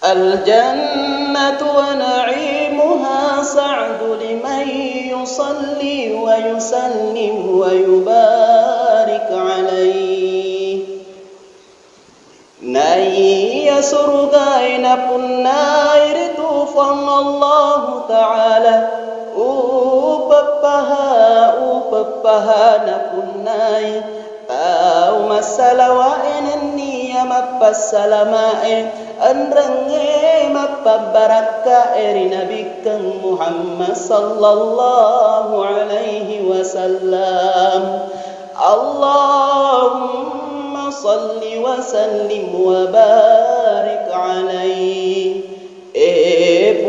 الجنة ونعيمها سعد لمن يصلي ويسلم ويبارك عليه. Naya surga ina punna iritu fang Allah Ta'ala upapaha na punnai tau masalawa inanniya mappasalamain anrange mappabaraka eri nabikan Muhammad sallallahu alaihi wasallam. Allahumma salli wa sallim wa barik alaihi.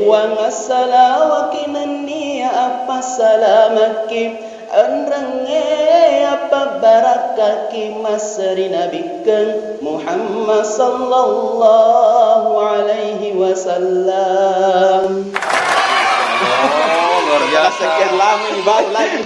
Buang assalamu kinanni apa salamaki anrange apa barakaki masri nabikan Muhammad sallallahu alaihi wasallam. Oh, luar biasa. Sekian lama ini baru lagi.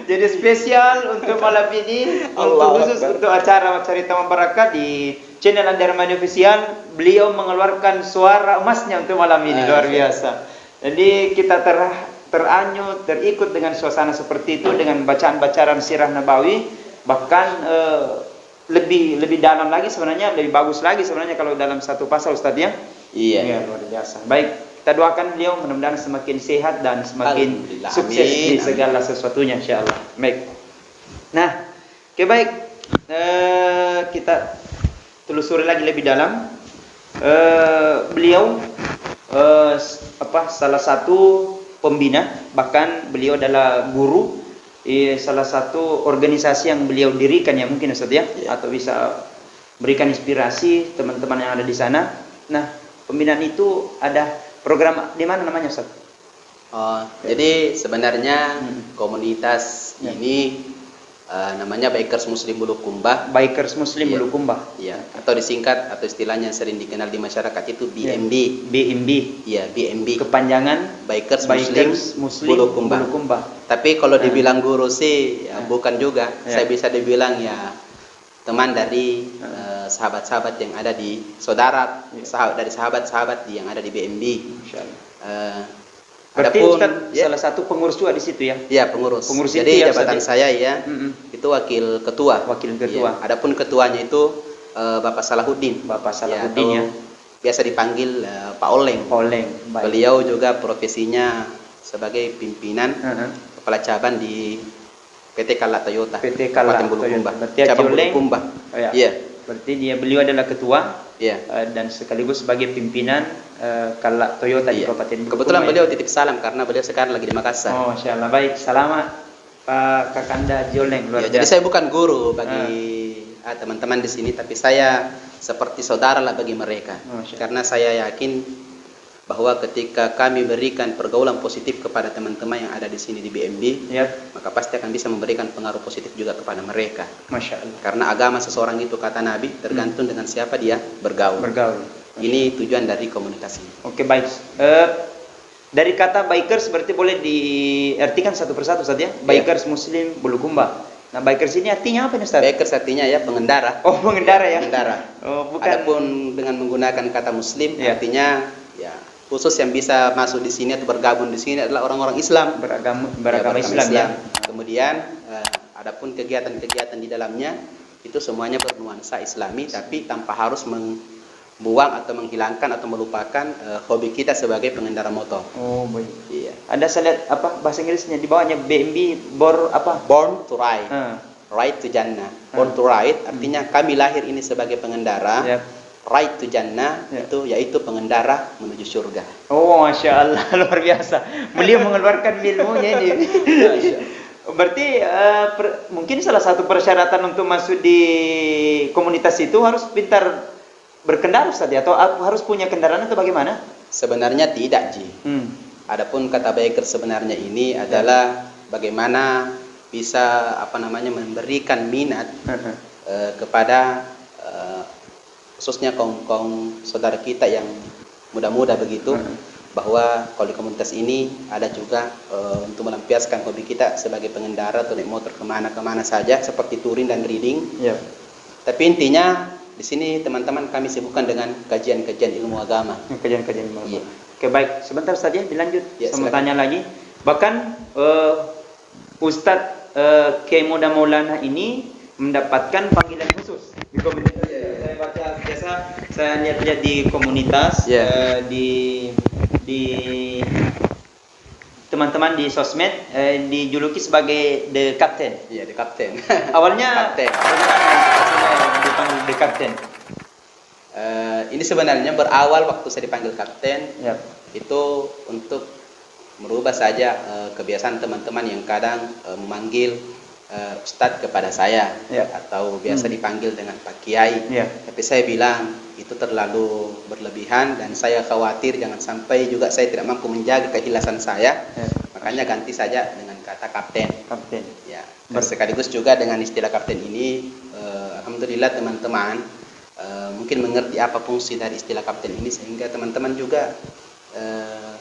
Jadi spesial untuk malam ini, untuk khusus untuk acara Cerita Membarakah di channel Anda Ramadan Official, beliau mengeluarkan suara emasnya untuk malam ini, luar biasa. Jadi kita teranyut, terikut dengan suasana seperti itu, dengan bacaan-bacaan sirah Nabawi, bahkan lebih dalam lagi sebenarnya, lebih bagus lagi sebenarnya kalau dalam satu pasal Ustaz ya. Iya. Ya, luar biasa. Baik, kita doakan beliau mudah-mudahan semakin sehat dan semakin sukses di segala sesuatunya insyaallah. Baik. Nah, oke baik. Kita telusuri lagi lebih dalam. Beliau salah satu pembina, bahkan beliau adalah guru salah satu organisasi yang beliau dirikan ya mungkin Ustaz ya, atau bisa berikan inspirasi teman-teman yang ada di sana. Nah, pembinaan itu ada program di mana namanya Ustaz? Jadi sebenarnya komunitas ini namanya Bikers Muslim Bulukumba. Bikers Muslim Bulukumba. Iya, atau disingkat atau istilahnya sering dikenal di masyarakat itu BMB. BMB. Iya, BMB. Kepanjangan Bikers Muslim Bulukumba. Tapi kalau dibilang guru sih bukan juga. Saya bisa dibilang ya teman dari sahabat-sahabat yang ada di dari sahabat-sahabat yang ada di BMB. Berarti Ustaz salah satu pengurus juga di situ ya? Iya, pengurus. Jadi jabatan saya ya itu wakil ketua. Wakil ketua. Ya. Adapun ketuanya itu Bapak Salahuddin. Bapak Salahuddin ya. Biasa dipanggil Pak Oleng. Oleng. Baik. Beliau juga profesinya sebagai pimpinan kepala cabang di PT Kala Toyota. PT Kala Bulukumba. Cabang Bulukumba. Iya. Berarti beliau adalah ketua. Iya. Dan sekaligus sebagai pimpinan Kala Toyota di Kabupaten Bulukumba. Kebetulan beliau titip salam karena beliau sekarang lagi di Makassar. Oh, masyaallah. Baik, selamat Pak Kakanda Joleng luar biasa. Jadi saya bukan guru bagi teman-teman di sini, tapi saya seperti saudara lah bagi mereka. Karena saya yakin bahwa ketika kami berikan pergaulan positif kepada teman-teman yang ada di sini di BMB, maka pasti akan bisa memberikan pengaruh positif juga kepada mereka. Masya Allah. Karena agama seseorang itu kata Nabi tergantung dengan siapa dia bergaul. Ini tujuan dari komunikasi. Oke, baik. Dari kata bikers berarti boleh diartikan satu persatu saja. Bikers Muslim Bulukumba. Nah, bikers ini artinya apa nih Ustaz? Bikers artinya ya pengendara. Oh, pengendara ya. Pengendara. Oh, bukan. Adapun dengan menggunakan kata Muslim artinya ya khusus yang bisa masuk di sini atau bergabung di sini adalah orang-orang Islam, beragama Islam ya. Kemudian adapun kegiatan-kegiatan di dalamnya itu semuanya bernuansa Islami, tapi tanpa harus membuang atau menghilangkan atau melupakan hobi kita sebagai pengendara motor. Oh, baik. Iya. Ada saya lihat apa bahasa Inggrisnya di bawahnya BMB Born to Ride. Ride to Jannah. Born to Ride artinya kami lahir ini sebagai pengendara. Ride to Jannah itu yaitu pengendara menuju surga. Oh, Masya Allah, luar biasa. Beliau mengeluarkan ilmunya ini. Berarti mungkin salah satu persyaratan untuk masuk di komunitas itu harus pintar berkendara Ustaz, atau harus punya kendaraan atau bagaimana? Sebenarnya tidak, Ji. Adapun kata biker sebenarnya ini adalah bagaimana bisa memberikan minat kepada khususnya kaum saudara kita yang muda-muda begitu, bahwa kalau di komunitas ini ada juga untuk melampiaskan hobi kita sebagai pengendara atau naik motor kemana-kemana saja seperti touring dan reading. Tapi intinya di sini teman-teman kami sibukkan dengan kajian-kajian ilmu agama. Kajian-kajian ilmu agama. Iya. Oke, baik. Sebentar saja dilanjut. Ya, Saya mau silakan. tanya lagi. Bahkan Ustadz Kiai Muda Maulana ini mendapatkan panggilan khusus di komunitas. Saya baca biasa, saya lihat-lihat di komunitas, di teman-teman di sosmed dijuluki sebagai The Captain. Iya, The Captain. Awalnya Kapten. bagaimana dipanggil The Captain? Ini sebenarnya berawal waktu saya dipanggil kapten, Ya. itu untuk merubah saja kebiasaan teman-teman yang kadang memanggil Ustadz kepada saya, Ya. atau biasa dipanggil dengan Pak Kiai. Ya. Tapi saya bilang itu terlalu berlebihan dan saya khawatir jangan sampai juga saya tidak mampu menjaga keikhlasan saya. Ya. Makanya ganti saja dengan kata kapten. Kapten. Ya. Dan sekaligus juga dengan istilah kapten ini, alhamdulillah teman-teman mungkin mengerti apa fungsi dari istilah kapten ini, sehingga teman-teman juga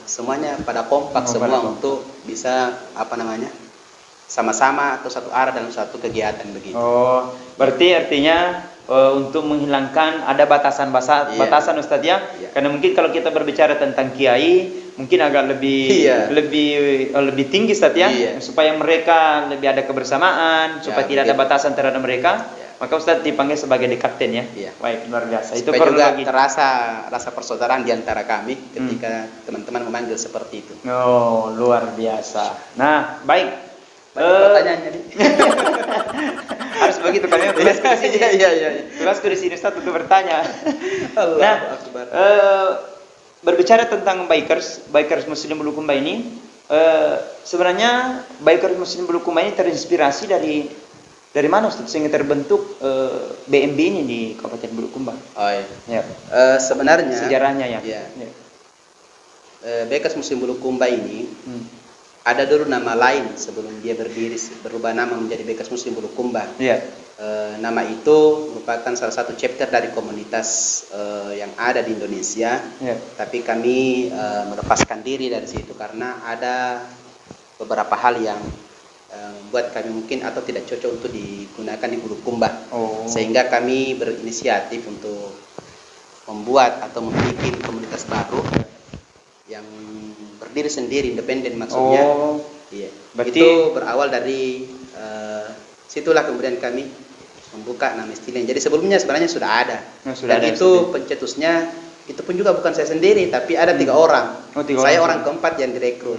semuanya pada kompak semua untuk bisa sama-sama atau satu arah dalam suatu kegiatan begitu. Oh, berarti artinya untuk menghilangkan ada batasan-batasan Iya. Ustadz ya. Iya. Karena mungkin kalau kita berbicara tentang kiai mungkin agak lebih Iya. lebih tinggi Ustadz ya, Iya. supaya mereka lebih ada kebersamaan, supaya Ya, tidak ada begitu. batasan terhadap mereka. Iya. Maka Ustadz dipanggil sebagai The Captain ya. Iya. Baik, luar biasa. Itu Supaya perlu juga lagi. terasa rasa persaudaraan di antara kami ketika teman-teman memanggil seperti itu. Oh, luar biasa. Nah, baik. Pertanyaannya nih. Harus begitu kan ya, tugasku di sini. Iya. Tugasku di sini Ustadz untuk bertanya. Allahu Nah, Akbar. berbicara tentang bikers Muslim Bulukumba ini, sebenarnya bikers Muslim Bulukumba ini terinspirasi dari mana Ustadz sehingga terbentuk BMB ini di Kabupaten Bulukumba? Oh iya. Ya. Sebenarnya Sejarahnya ya. Iya. Ya. Bekas Muslim Bulukumba ini ada dulu nama lain sebelum dia berubah nama menjadi Bekas Muslim Bulukumba. Iya. Nama itu merupakan salah satu chapter dari komunitas yang ada di Indonesia. Iya. Tapi kami melepaskan diri dari situ karena ada beberapa hal yang membuat kami mungkin atau tidak cocok untuk digunakan di Bulukumba. Oh. Sehingga kami berinisiatif untuk membuat atau membuat komunitas baru yang berdiri sendiri, independen maksudnya. Oh. Iya. Berarti Itu berawal dari situlah kemudian kami membuka nama istilahnya. Jadi sebelumnya sebenarnya sudah ada. Sudah Dan ada itu pencetusnya itu pun juga bukan saya sendiri, tapi ada 3 orang. Oh, 3 Saya orang. orang keempat yang direkrut.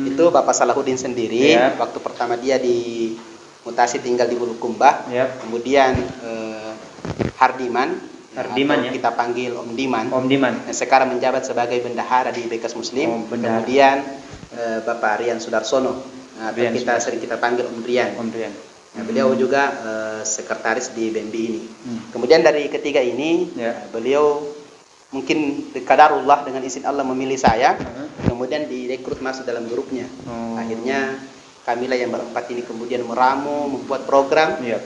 Itu Bapak Salahuddin sendiri. Ya. Waktu pertama dia dimutasi tinggal di Bulukumba. Ya. Kemudian Hardiman Hardiman, atau ya. kita panggil Om Diman. Om Diman. Yang sekarang menjabat sebagai bendahara di Bekas Muslim. Oh, bendahara. Kemudian Bapak Rian Sudarsono. Nah, atau Rian kita sering kita panggil Om Rian. Om Rian. Nah, beliau juga sekretaris di BMB ini. Kemudian dari ketiga ini, Ya. beliau mungkin qadarullah dengan izin Allah memilih saya, kemudian direkrut masuk dalam grupnya. Oh. Akhirnya kamilah yang berempat ini kemudian meramu, membuat program, Iya.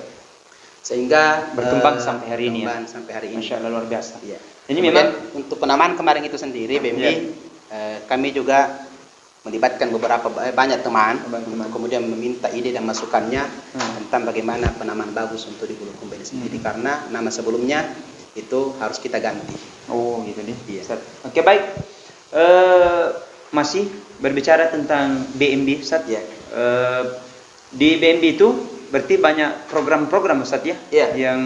sehingga Berkembang sampai hari ini ya. berkembang sampai hari ini. Masya Allah, luar biasa. Iya. Ini Kemudian memang untuk penamaan kemarin itu sendiri BMB, kami juga melibatkan banyak teman untuk kemudian meminta ide dan masukannya tentang bagaimana penamaan bagus untuk di Bulukumba ini sendiri, karena nama sebelumnya itu harus kita ganti. oh gitu nih. Iya. Ustaz. Oke, baik. Masih berbicara tentang BMB Ustaz. Iya. Di BMB itu berarti banyak program-program Ustaz ya? Iya. Yang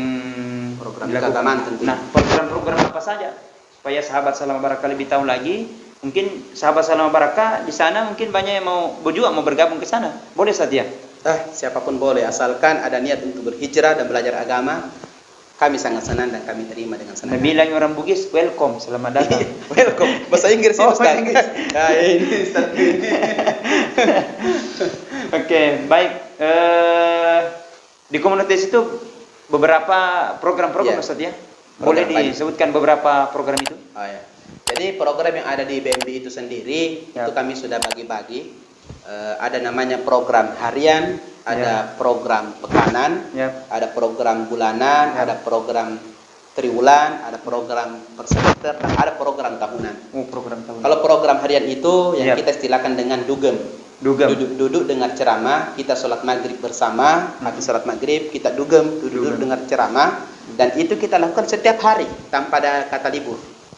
Program dilakukan. keagamaan tentunya. Nah, program-program apa saja supaya sahabat Salam Baraka lebih tahu lagi? Mungkin sahabat Salam Baraka di sana mungkin banyak yang mau bergabung ke sana. Boleh Ustaz ya? Siapapun boleh, asalkan ada niat untuk berhijrah dan belajar agama, kami sangat senang dan kami terima dengan senang. Bilang orang Bugis, welcome, selamat datang. Welcome. Bahasa Inggris itu, Oh, Ustaz. bahasa Inggris. Nah, ini Ustaz. Oke, baik. Di komunitas itu beberapa program-program Iya. Ustaz ya? Boleh Program disebutkan beberapa program itu? Oh, ya. Jadi program yang ada di BMB itu sendiri Ya. itu kami sudah bagi-bagi. Ada namanya program harian, ada program pekanan, Ya. ada program bulanan, ada program triwulan, ada program per semester, dan ada program tahunan. Oh, program tahun. Kalau program harian itu yang Ya. kita istilahkan dengan dugem. Dugem. Duduk dengar ceramah, kita sholat maghrib bersama, habis sholat maghrib kita duduk dengar ceramah, Dan itu kita lakukan setiap hari tanpa ada kata libur.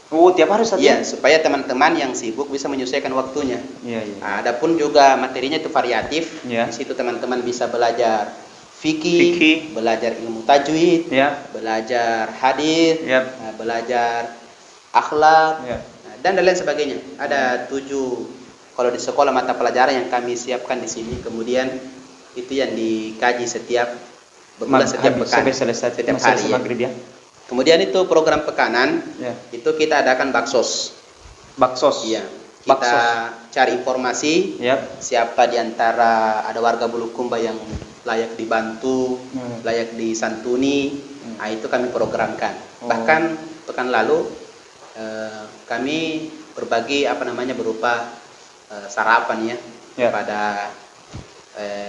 Oh, tiap hari Ustaz? Iya, supaya teman-teman yang sibuk bisa menyesuaikan waktunya. Iya, iya. Adapun juga materinya itu variatif. Iya. Di situ teman-teman bisa belajar fikih, belajar ilmu tajwid, Iya. belajar hadis, Iya. belajar akhlak, Iya. dan lain sebagainya. Ada 7 kalau di sekolah mata pelajaran yang kami siapkan di sini. Kemudian itu yang dikaji setiap pekan, Sampai selesai setiap hari. Maghrib ya. Kemudian itu program pekanan, Ya. itu kita adakan baksos. Baksos. Iya. Kita Baksos. cari informasi Yap. siapa di antara ada warga Bulukumba yang layak dibantu, layak disantuni. Nah, itu kami programkan. Oh. Bahkan pekan lalu kami berbagi berupa sarapan ya kepada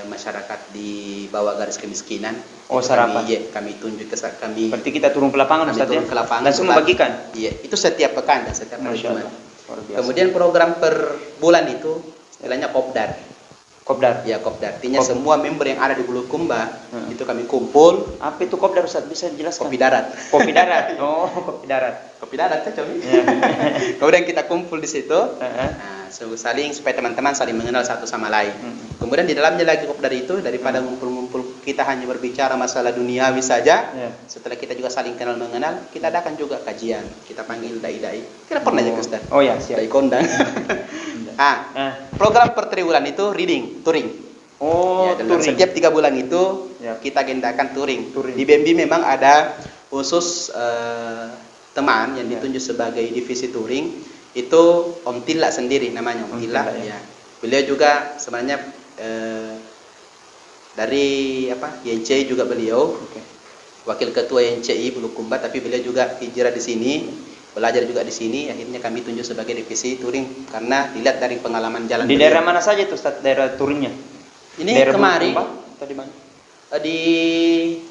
masyarakat di bawah garis kemiskinan. Oh, Itu sarapan. Kami tunjuk kami. Berarti kita turun ke lapangan Kami Ustaz ya. turun ke lapangan, Langsung berbagi. membagikan. Iya, itu setiap pekan dan setiap hari Masya Jumat. Allah. Luar biasa. Kemudian program per bulan itu istilahnya kopdar. Kopdar. Ya, kopdar. Artinya semua member yang ada di Bulukumba itu kami kumpul. Apa itu kopdar Ustaz? Bisa dijelaskan? Kopi darat. Kopi darat. Oh, kopi darat. Kopi darat ya, Cobi. Ya. Kemudian kita kumpul di situ. Heeh. Nah, saling supaya teman-teman saling mengenal satu sama lain. Kemudian di dalamnya lagi kopdar itu daripada ngumpul-ngumpul kita hanya berbicara masalah duniawi saja. Ya. Setelah kita juga saling kenal mengenal, kita adakan juga kajian. Kita panggil dai-dai. Kira pernah ya Ustaz? Oh ya, siap. Dai kondang. Program per triwulan itu touring. Oh, Ya, dalam touring. setiap 3 bulan itu Ya. kita agendakan touring. Touring. Di BMB memang ada khusus teman yang ditunjuk sebagai divisi touring, itu Om Tila sendiri namanya Om Tila. Tila, ya. Beliau juga sebenarnya dari YNCI juga beliau. Oke. Wakil ketua YNCI Bulukumba, tapi beliau juga hijrah di sini, belajar juga di sini. Akhirnya kami tunjuk sebagai divisi touring karena dilihat dari pengalaman jalan. Di beliau. daerah mana saja itu Ustaz daerah touringnya? Ini daerah kemarin Bulukumba atau di mana? Di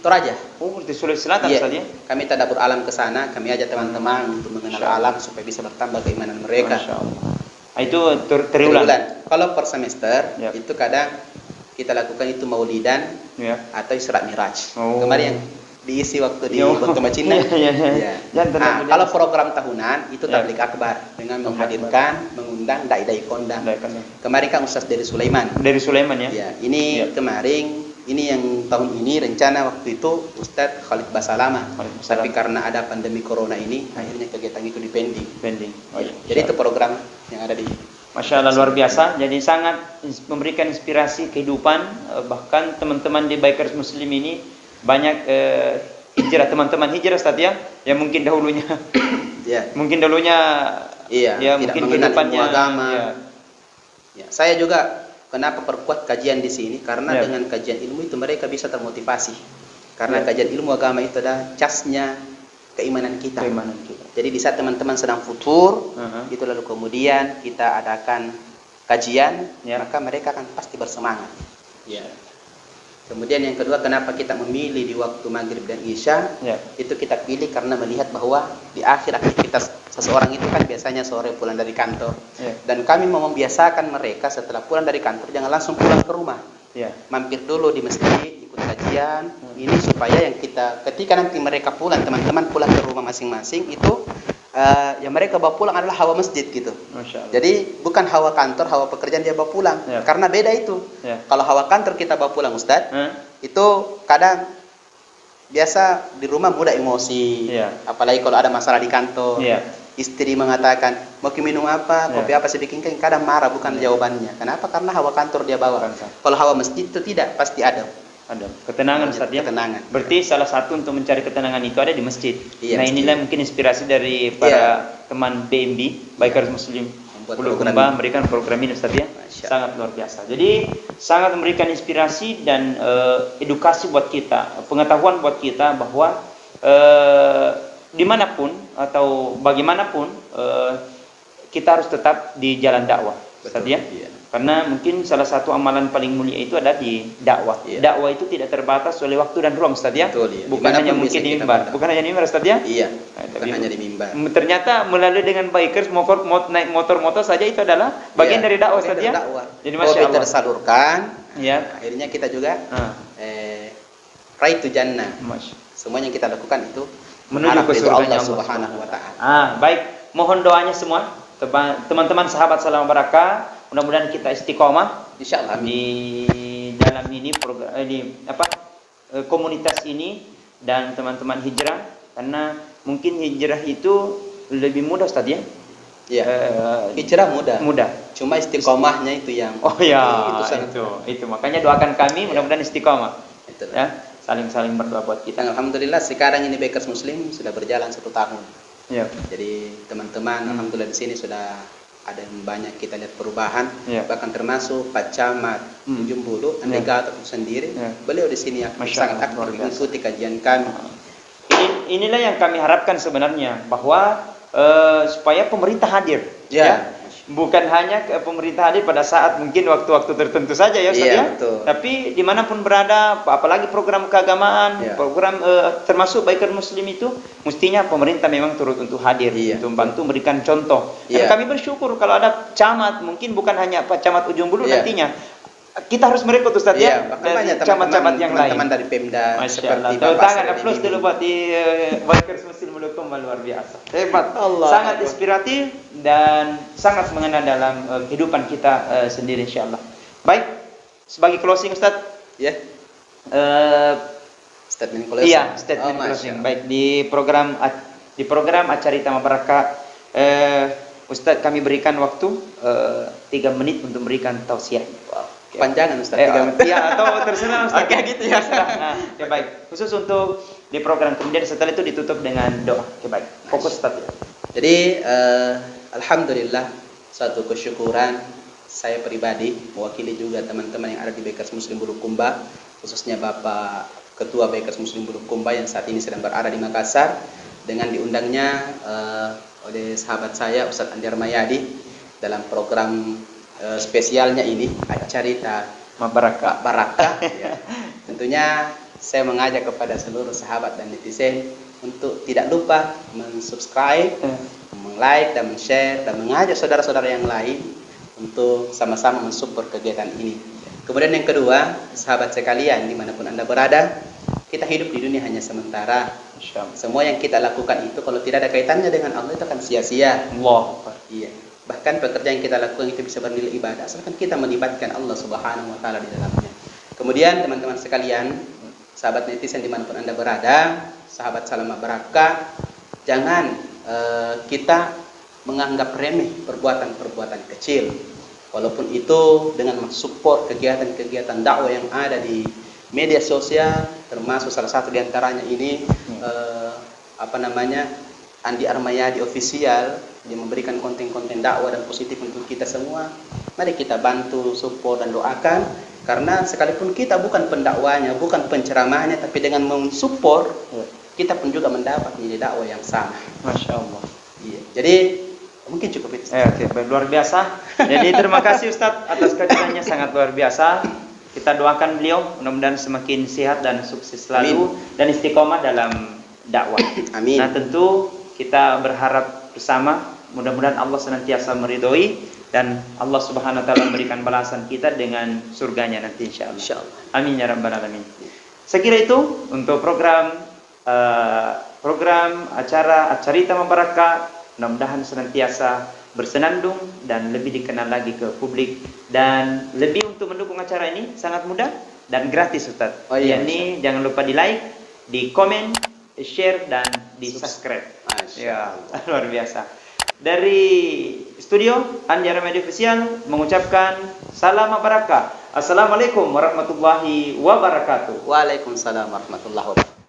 Toraja. Oh, di Sulawesi Selatan Iya. Ustaz ya. Kami tadabbur alam ke sana, kami ajak teman-teman untuk mengenal alam supaya bisa bertambah keimanan mereka. Masya Allah. Itu triwulan. Kalau per semester Ya. itu kadang kita lakukan itu maulidan Ya. atau Isra Miraj. Oh. Kemarin yang diisi waktu di Yo. Bukit Cina. Iya. Nah, kalau program tahunan itu Ya. tablik akbar dengan Tabligh menghadirkan, mengundang dai-dai kondang. Kemarin kan Ustaz dari Sulaiman. Dari Sulaiman ya. Ya, ini Ya. kemarin ini yang tahun ini rencana waktu itu Ustadz Khalid Basalama. Tapi karena ada pandemi corona ini akhirnya kegiatan itu dipending. Oh, iya. Jadi itu program yang ada di Masya Allah, luar biasa. Jadi sangat memberikan inspirasi kehidupan. Bahkan teman-teman di Bikers Muslim ini banyak hijrah, teman-teman hijrah Ustaz ya. Yang mungkin dahulunya ya. mungkin dahulunya Iya, ya tidak mungkin mengenal kehidupannya ilmu agama. ya. Ya, saya juga kenapa perkuat kajian di sini karena Ya. dengan kajian ilmu itu mereka bisa termotivasi. Karena Ya. kajian ilmu agama itu adalah casnya keimanan kita. Keimanan kita. Jadi di saat teman-teman sedang futur, Uh-huh. itu lalu kemudian kita adakan kajian, Ya. maka mereka akan pasti bersemangat. Ya. Kemudian yang kedua, kenapa kita memilih di waktu maghrib dan isya? Ya. Itu kita pilih karena melihat bahwa di akhir aktivitas seseorang itu kan biasanya sore pulang dari kantor. Ya. Dan kami mau membiasakan mereka setelah pulang dari kantor jangan langsung pulang ke rumah. Ya. Mampir dulu di masjid, ikut kajian. Ini supaya yang ketika nanti mereka pulang, teman-teman pulang ke rumah masing-masing itu yang mereka bawa pulang adalah hawa masjid gitu. Masya Allah. Jadi bukan hawa kantor, hawa pekerjaan dia bawa pulang. Ya. Karena beda itu. Ya. Kalau hawa kantor kita bawa pulang Ustadz, Hah? itu kadang biasa di rumah mudah emosi. Ya. Apalagi kalau ada masalah di kantor. Ya. Istri mengatakan, mau minum apa, Ya. kopi apa saya bikinkan, kadang marah bukan jawabannya. Kenapa? Karena hawa kantor dia bawa. Kalau hawa masjid itu tidak, pasti ada. Ada ketenangan Ustaz ya. Ketenangan. Berarti salah satu untuk mencari ketenangan itu ada di masjid. Iya, Nah, masjid. inilah mungkin inspirasi dari para teman BMB, Bikers Muslim Membuat Bulukumba, program ini. memberikan program ini Ustaz ya. Masya Allah. Sangat luar biasa. Jadi sangat memberikan inspirasi dan edukasi buat kita, pengetahuan buat kita bahwa dimanapun atau bagaimanapun kita harus tetap di jalan dakwah, Ustaz ya. Iya. Karena mungkin salah satu amalan paling mulia itu adalah di dakwah. Iya. Dakwah itu tidak terbatas oleh waktu dan ruang, Ustaz ya. Betul, iya. Bukan Dimanapun hanya bisa mungkin di kita mimbar. berdakwah. Bukan hanya di mimbar, Ustaz ya. Iya. Nah, Bukan tapi- hanya di mimbar. Ternyata melalui dengan bikers naik motor-motor saja itu adalah bagian Iya, dari dakwah, bagian Ustaz dari ya. dakwah. Jadi Masya Hobi Allah. tersalurkan. Ya. Akhirnya kita juga Ah, raitu jannah. semuanya yang kita lakukan itu menuju ke ridho surganya Allah Subhanahu wa taala. Baik, mohon doanya semua teman-teman sahabat Salam Barakah, mudah-mudahan kita istiqomah Insyaallah di dalam ini program komunitas ini dan teman-teman hijrah, karena mungkin hijrah itu lebih mudah Ustaz ya. Iya. Hijrah mudah. Mudah. Cuma istiqomahnya itu yang itu makanya doakan kami mudah-mudahan istiqomah. Itulah. Ya, saling-saling berdoa buat kita. Alhamdulillah sekarang ini Bakers Muslim sudah berjalan 1 tahun. Ya. Jadi teman-teman alhamdulillah di sini sudah ada yang banyak kita lihat perubahan, Ya. bahkan termasuk Pak Camat Ujung Bulu, Andi Gatot sendiri, beliau di sini sangat aktif mengikuti kajian kami. Inilah yang kami harapkan sebenarnya, bahwa supaya pemerintah hadir, ya. Bukan hanya pemerintah hadir pada saat mungkin waktu-waktu tertentu saja ya Ustaz ya, betul. Tapi dimanapun berada, apalagi program keagamaan, program termasuk Bakers Muslim itu, mestinya pemerintah memang turut untuk hadir, untuk membantu memberikan contoh. Dan kami bersyukur kalau ada camat, mungkin bukan hanya Pak Camat Ujung Bulu nantinya, kita harus merekrut Ustaz ya, dari camat-camat yang lain. Teman-teman dari Pemda seperti Bapak tangan aplaus dulu buat di Bakers Muslim Bulukumba, luar biasa. Hebat. Sangat inspiratif dan sangat mengena dalam kehidupan kita sendiri insyaallah. Baik, sebagai closing Ustaz. Ya. Statement closing. Iya, statement closing. Baik, di program Acarita Mabarakah Ustaz kami berikan waktu 3 menit untuk memberikan tausiah. Panjangan Ustaz. Atau terserah Ustaz. Oke, gitu ya. Baik. Khusus untuk di program, kemudian setelah itu ditutup dengan doa. Baik. Fokus Ustaz ya. Jadi alhamdulillah suatu kesyukuran saya pribadi mewakili juga teman-teman yang ada di Bakers Muslim Bulukumba, khususnya Bapak Ketua Bakers Muslim Bulukumba yang saat ini sedang berada di Makassar, dengan diundangnya oleh sahabat saya Ustadz Andi Armayadi dalam program spesialnya ini Acarita Mabarakah. Ya. Tentunya saya mengajak kepada seluruh sahabat dan netizen untuk tidak lupa mensubscribe, like dan share, dan mengajak saudara-saudara yang lain untuk sama-sama mensupport kegiatan ini. Kemudian yang kedua, sahabat sekalian dimanapun Anda berada, kita hidup di dunia hanya sementara. Semua yang kita lakukan itu kalau tidak ada kaitannya dengan Allah itu akan sia-sia. Iya. Bahkan pekerjaan yang kita lakukan itu bisa bernilai ibadah asalkan kita melibatkan Allah Subhanahu wa taala di dalamnya. Kemudian teman-teman sekalian, sahabat netizen dimanapun Anda berada, sahabat Salam Barakah, jangan kita menganggap remeh perbuatan-perbuatan kecil. Walaupun itu dengan mensupport kegiatan-kegiatan dakwah yang ada di media sosial, termasuk salah satu diantaranya ini Andi Armayadi Official, yang memberikan konten-konten dakwah dan positif untuk kita semua. Mari kita bantu, support dan doakan, karena sekalipun kita bukan pendakwanya, bukan penceramahnya, tapi dengan mensupport kita pun juga mendapat menjadi dakwah yang sama. Masya Allah. Iya. Jadi mungkin cukup itu. Luar biasa. Jadi terima kasih Ustadz atas kajiannya, sangat luar biasa. Kita doakan beliau mudah-mudahan semakin sehat dan sukses selalu. Amin. Dan istiqomah dalam dakwah. Amin. Nah tentu kita berharap bersama mudah-mudahan Allah senantiasa meridhoi dan Allah Subhanahu wa taala memberikan balasan kita dengan surganya nanti insyaallah. Amin ya rabbal alamin. Saya kira itu untuk program acara Acarita Mabarakah, mudah-mudahan senantiasa bersenandung dan lebih dikenal lagi ke publik, dan lebih untuk mendukung acara ini sangat mudah dan gratis Ustaz. Ini jangan lupa di like, di komen, di share dan di subscribe. Ya, luar biasa. Dari studio Andi Armayadi Official mengucapkan salam barakah. Assalamualaikum warahmatullahi wabarakatuh. Waalaikumsalam warahmatullahi wabarakatuh.